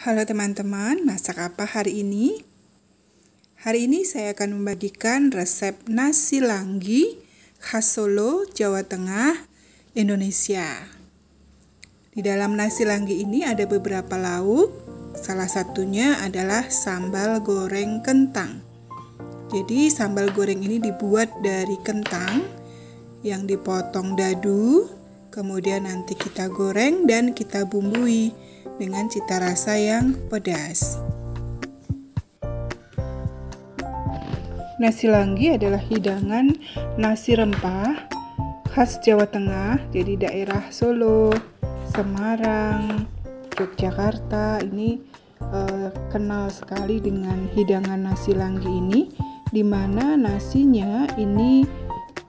Halo teman-teman, masak apa hari ini? Hari ini saya akan membagikan resep nasi langgi khas Solo, Jawa Tengah, Indonesia. Di dalam nasi langgi ini ada beberapa lauk, salah satunya adalah sambal goreng kentang. Jadi sambal goreng ini dibuat dari kentang yang dipotong dadu, kemudian nanti kita goreng dan kita bumbui dengan cita rasa yang pedas. Nasi langgi adalah hidangan nasi rempah khas Jawa Tengah, jadi daerah Solo, Semarang, Yogyakarta ini kenal sekali dengan hidangan nasi langgi ini, di mana nasinya ini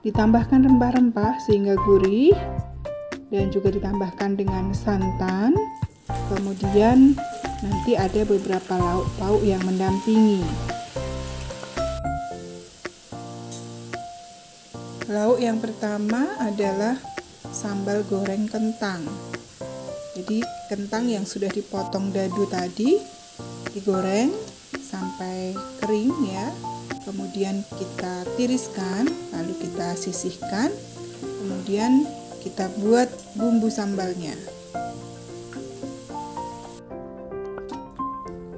ditambahkan rempah-rempah sehingga gurih dan juga ditambahkan dengan santan. Kemudian nanti ada beberapa lauk-lauk yang mendampingi. Lauk yang pertama adalah sambal goreng kentang. Jadi kentang yang sudah dipotong dadu tadi digoreng sampai kering ya. Kemudian kita tiriskan, lalu kita sisihkan. Kemudian kita buat bumbu sambalnya.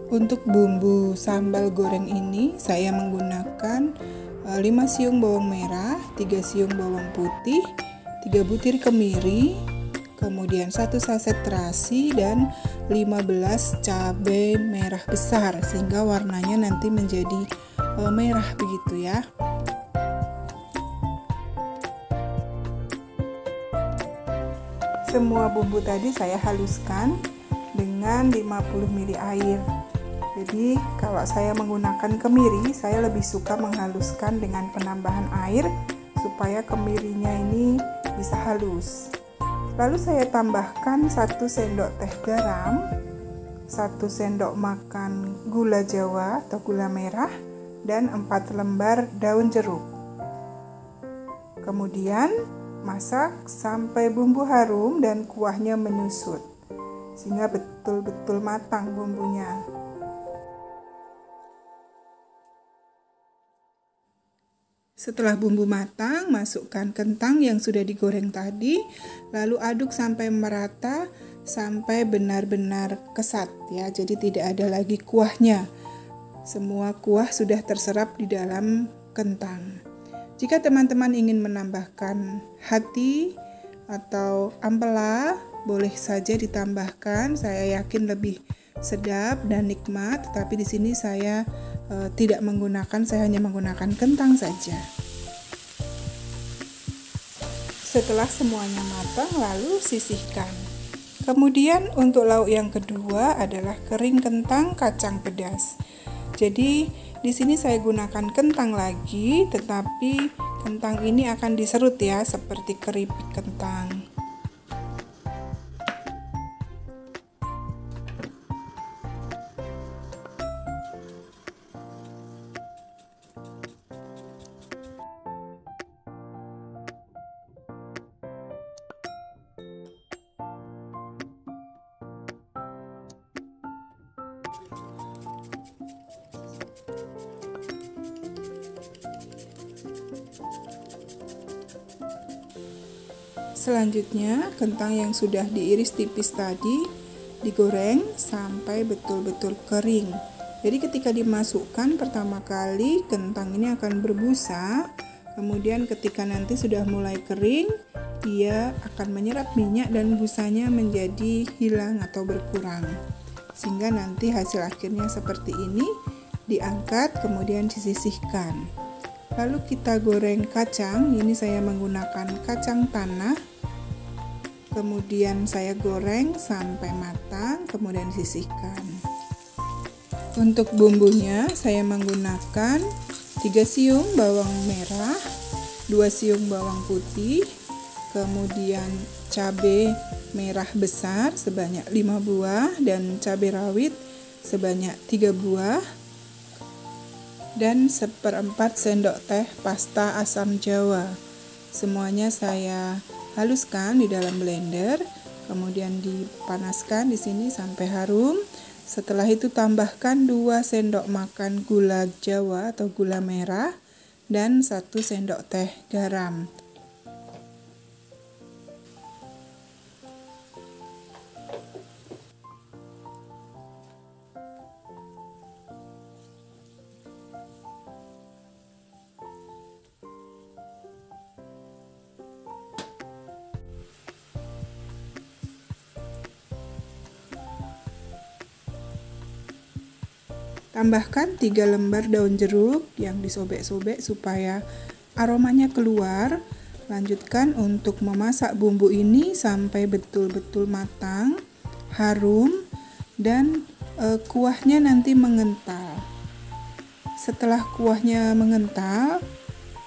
Untuk bumbu sambal goreng ini saya menggunakan 5 siung bawang merah, 3 siung bawang putih, 3 butir kemiri, kemudian 1 saset terasi dan 15 cabai merah besar sehingga warnanya nanti menjadi merah begitu ya. Semua bumbu tadi saya haluskan dengan 50 ml air. Jadi kalau saya menggunakan kemiri, saya lebih suka menghaluskan dengan penambahan air supaya kemirinya ini bisa halus. Lalu saya tambahkan 1 sendok teh garam, 1 sendok makan gula jawa atau gula merah, dan 4 lembar daun jeruk. Kemudian masak sampai bumbu harum dan kuahnya menyusut, sehingga betul-betul matang bumbunya. Setelah bumbu matang, masukkan kentang yang sudah digoreng tadi, lalu aduk sampai merata, sampai benar-benar kesat ya. Jadi tidak ada lagi kuahnya. Semua kuah sudah terserap di dalam kentang. Jika teman-teman ingin menambahkan hati atau ampela, boleh saja ditambahkan. Saya yakin lebih sedap dan nikmat, tetapi di sini saya tidak menggunakan, saya hanya menggunakan kentang saja. Setelah semuanya matang, lalu sisihkan. Kemudian untuk lauk yang kedua adalah kering kentang kacang pedas. Jadi di sini saya gunakan kentang lagi, tetapi kentang ini akan diserut ya, seperti keripik kentang. Selanjutnya, kentang yang sudah diiris tipis tadi digoreng sampai betul-betul kering. Jadi ketika dimasukkan pertama kali, kentang ini akan berbusa. Kemudian ketika nanti sudah mulai kering, dia akan menyerap minyak dan busanya menjadi hilang atau berkurang. Sehingga nanti hasil akhirnya seperti ini, diangkat kemudian disisihkan. Lalu kita goreng kacang, ini saya menggunakan kacang tanah. Kemudian saya goreng sampai matang, kemudian sisihkan. Untuk bumbunya saya menggunakan 3 siung bawang merah, 2 siung bawang putih, kemudian cabai merah besar sebanyak 5 buah dan cabai rawit sebanyak 3 buah dan 1/4 sendok teh pasta asam jawa. Semuanya saya haluskan di dalam blender, kemudian dipanaskan di sini sampai harum. Setelah itu tambahkan 2 sendok makan gula Jawa atau gula merah dan 1 sendok teh garam. Tambahkan 3 lembar daun jeruk yang disobek-sobek supaya aromanya keluar. Lanjutkan untuk memasak bumbu ini sampai betul-betul matang, harum, dan kuahnya nanti mengental. Setelah kuahnya mengental,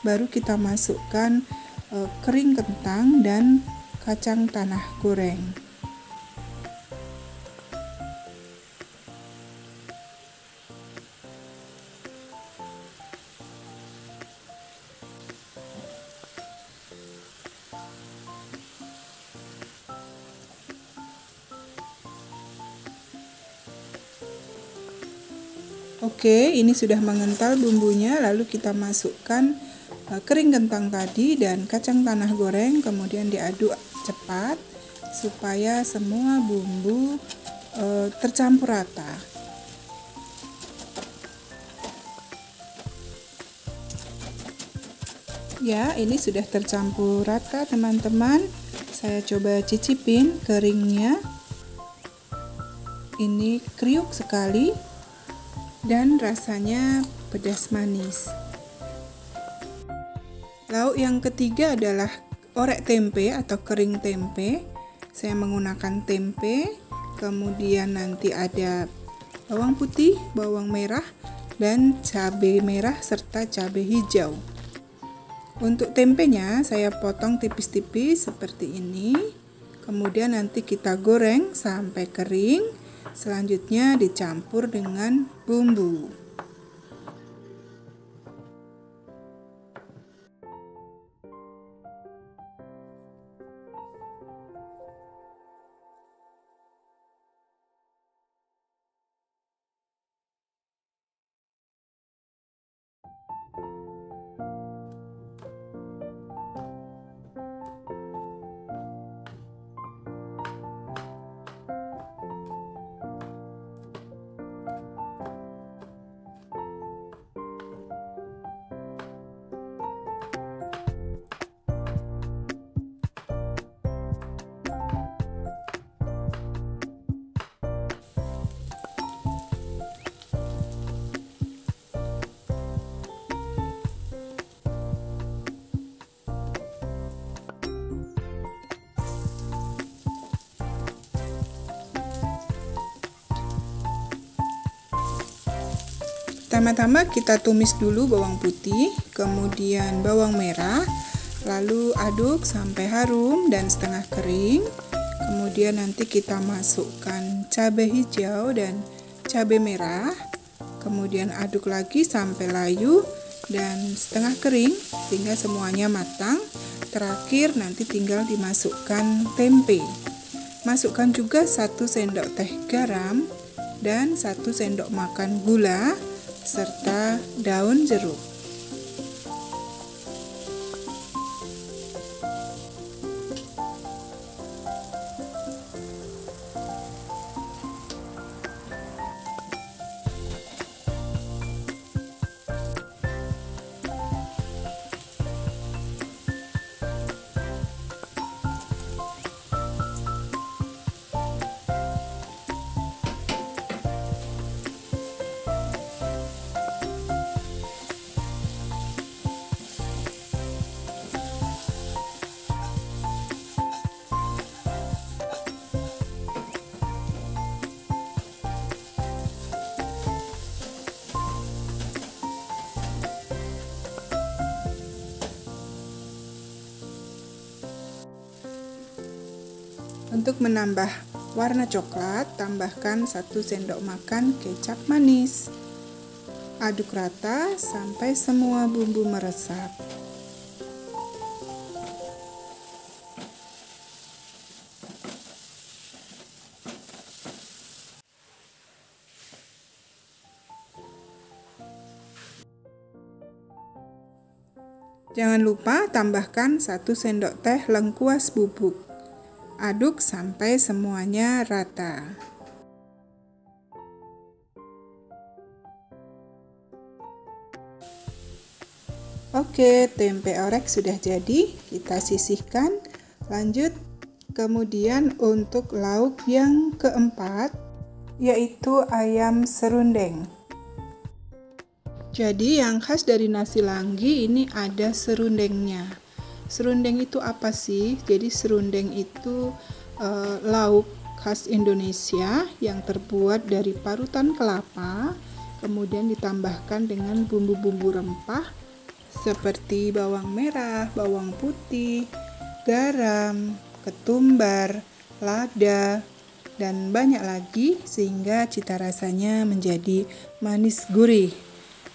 baru kita masukkan kering kentang dan kacang tanah goreng. Oke, ini sudah mengental bumbunya, lalu kita masukkan kering kentang tadi dan kacang tanah goreng, kemudian diaduk cepat supaya semua bumbu tercampur rata. Ya, ini sudah tercampur rata teman-teman. Saya coba cicipin keringnya. Ini kriuk sekali dan rasanya pedas manis. Lauk yang ketiga adalah orek tempe atau kering tempe. Saya menggunakan tempe, kemudian nanti ada bawang putih, bawang merah, dan cabai merah serta cabai hijau. Untuk tempenya saya potong tipis-tipis seperti ini. Kemudian nanti kita goreng sampai kering. Selanjutnya dicampur dengan bumbu. Pertama-tama kita tumis dulu bawang putih, kemudian bawang merah, lalu aduk sampai harum dan setengah kering. Kemudian nanti kita masukkan cabai hijau dan cabai merah, kemudian aduk lagi sampai layu dan setengah kering sehingga semuanya matang. Terakhir nanti tinggal dimasukkan tempe. Masukkan juga 1 sendok teh garam dan 1 sendok makan gula serta daun jeruk. Untuk menambah warna coklat, tambahkan 1 sendok makan kecap manis. Aduk rata sampai semua bumbu meresap. Jangan lupa tambahkan 1 sendok teh lengkuas bubuk. Aduk sampai semuanya rata. Oke, tempe orek sudah jadi, kita sisihkan. Lanjut, kemudian untuk lauk yang keempat, yaitu ayam serundeng. Jadi yang khas dari nasi langgi ini ada serundengnya. Serundeng itu apa sih? Jadi serundeng itu lauk khas Indonesia yang terbuat dari parutan kelapa, kemudian ditambahkan dengan bumbu-bumbu rempah seperti bawang merah, bawang putih, garam, ketumbar, lada, dan banyak lagi sehingga cita rasanya menjadi manis gurih.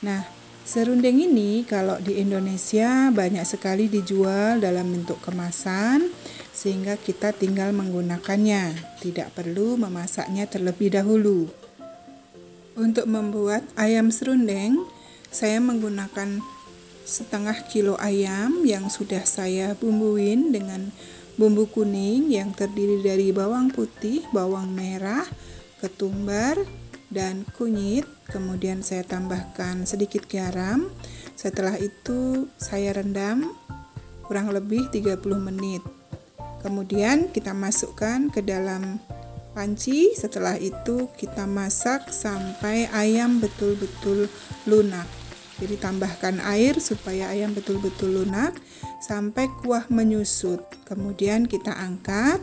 Nah, serundeng ini kalau di Indonesia banyak sekali dijual dalam bentuk kemasan sehingga kita tinggal menggunakannya, tidak perlu memasaknya terlebih dahulu. Untuk membuat ayam serundeng, saya menggunakan setengah kilo ayam yang sudah saya bumbuin dengan bumbu kuning yang terdiri dari bawang putih, bawang merah, ketumbar, dan kunyit. Kemudian saya tambahkan sedikit garam. Setelah itu saya rendam kurang lebih 30 menit. Kemudian kita masukkan ke dalam panci. Setelah itu kita masak sampai ayam betul-betul lunak. Jadi tambahkan air supaya ayam betul-betul lunak sampai kuah menyusut. Kemudian kita angkat.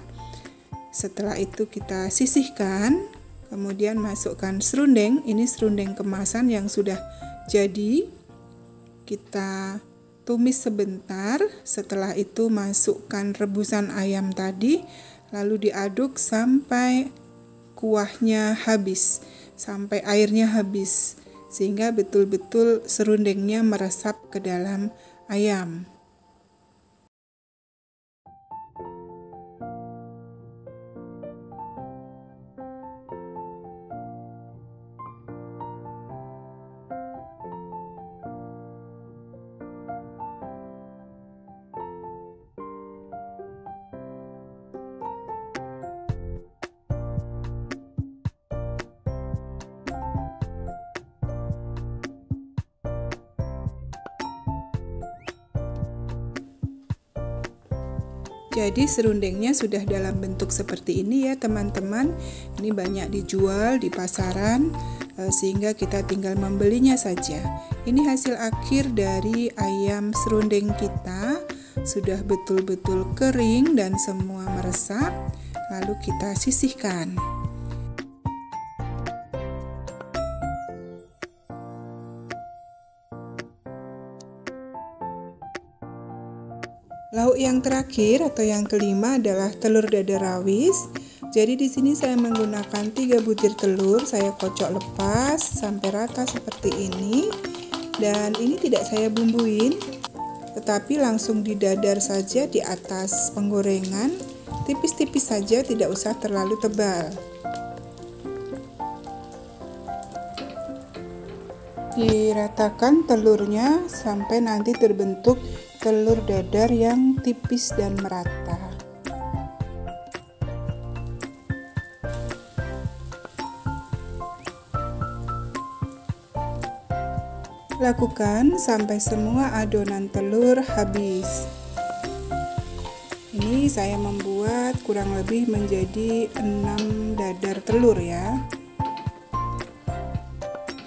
Setelah itu kita sisihkan. Kemudian masukkan serundeng. Ini serundeng kemasan yang sudah jadi. Kita tumis sebentar. Setelah itu masukkan rebusan ayam tadi. Lalu diaduk sampai kuahnya habis, sampai airnya habis, sehingga betul-betul serundengnya meresap ke dalam ayam. Jadi serundengnya sudah dalam bentuk seperti ini ya teman-teman. Ini banyak dijual di pasaran sehingga kita tinggal membelinya saja. Ini hasil akhir dari ayam serundeng kita. Sudah betul-betul kering dan semua meresap. Lalu kita sisihkan. Lauk yang terakhir atau yang kelima adalah telur dadar rawis. Jadi di sini saya menggunakan 3 butir telur, saya kocok lepas sampai rata seperti ini. Dan ini tidak saya bumbuin, tetapi langsung didadar saja di atas penggorengan, tipis-tipis saja, tidak usah terlalu tebal. Diratakan telurnya sampai nanti terbentuk telur dadar yang tipis dan merata. Lakukan sampai semua adonan telur habis. Ini saya membuat kurang lebih menjadi 6 dadar telur ya.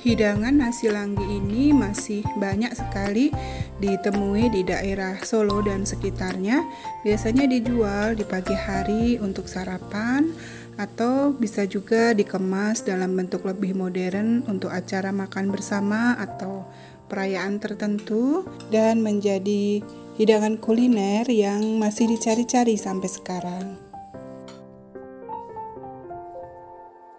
Hidangan nasi langgi ini masih banyak sekali ditemui di daerah Solo dan sekitarnya. Biasanya dijual di pagi hari untuk sarapan atau bisa juga dikemas dalam bentuk lebih modern untuk acara makan bersama atau perayaan tertentu dan menjadi hidangan kuliner yang masih dicari-cari sampai sekarang.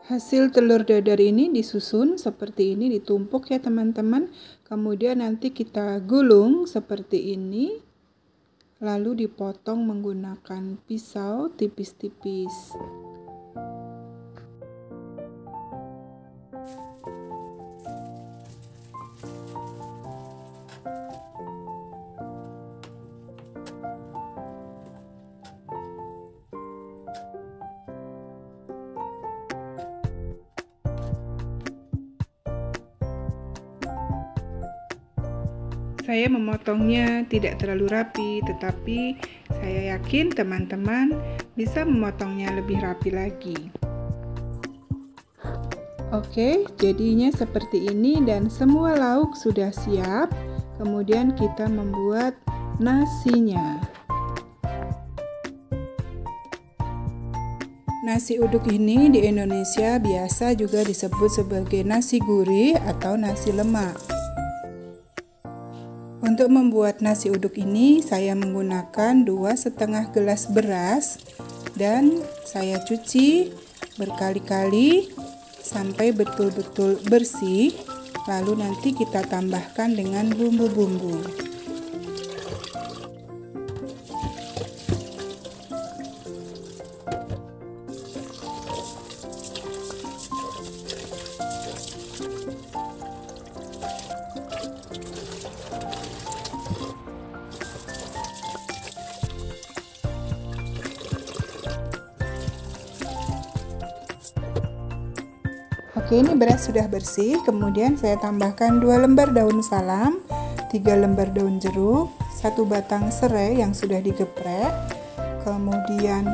Hasil telur dadar ini disusun seperti ini, ditumpuk ya teman-teman. Kemudian nanti kita gulung seperti ini. Lalu dipotong menggunakan pisau tipis-tipis. Saya memotongnya tidak terlalu rapi, tetapi saya yakin teman-teman bisa memotongnya lebih rapi lagi. Oke, jadinya seperti ini dan semua lauk sudah siap. Kemudian kita membuat nasinya. Nasi uduk ini di Indonesia biasa juga disebut sebagai nasi gurih atau nasi lemak. Untuk membuat nasi uduk ini saya menggunakan 2,5 gelas beras dan saya cuci berkali-kali sampai betul-betul bersih. Lalu nanti kita tambahkan dengan bumbu-bumbu. Oke, ini beras sudah bersih. Kemudian saya tambahkan 2 lembar daun salam, 3 lembar daun jeruk, 1 batang serai yang sudah digeprek, kemudian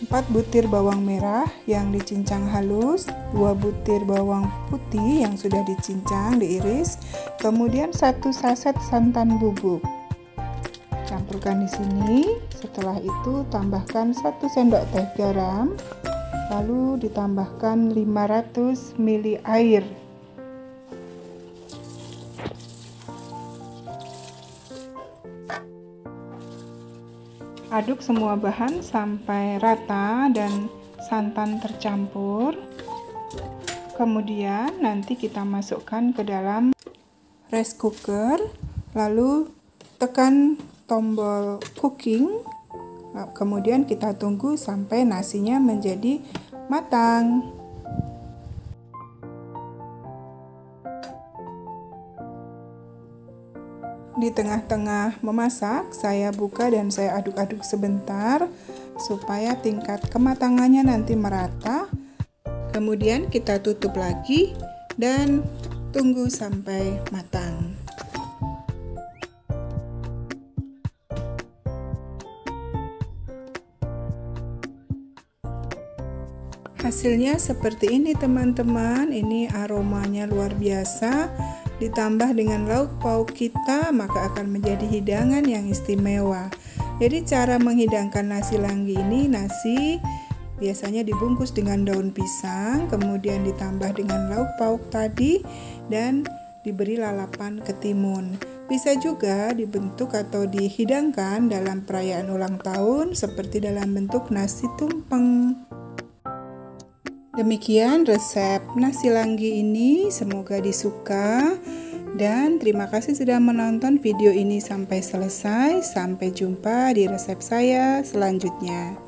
4 butir bawang merah yang dicincang halus, 2 butir bawang putih yang sudah dicincang, diiris, kemudian 1 saset santan bubuk. Campurkan di sini. Setelah itu tambahkan 1 sendok teh garam. Lalu ditambahkan 500 ml air. Aduk semua bahan sampai rata dan santan tercampur. Kemudian nanti kita masukkan ke dalam rice cooker. Lalu tekan tombol cooking. Kemudian kita tunggu sampai nasinya menjadi matang. Di tengah-tengah memasak, saya buka dan saya aduk-aduk sebentar supaya tingkat kematangannya nanti merata. Kemudian kita tutup lagi dan tunggu sampai matang. Hasilnya seperti ini teman-teman. Ini aromanya luar biasa. Ditambah dengan lauk pauk kita, maka akan menjadi hidangan yang istimewa. Jadi cara menghidangkan nasi langgi ini, nasi biasanya dibungkus dengan daun pisang, kemudian ditambah dengan lauk pauk tadi dan diberi lalapan ketimun. Bisa juga dibentuk atau dihidangkan dalam perayaan ulang tahun seperti dalam bentuk nasi tumpeng. Demikian resep nasi langgi ini, semoga disuka dan terima kasih sudah menonton video ini sampai selesai. Sampai jumpa di resep saya selanjutnya.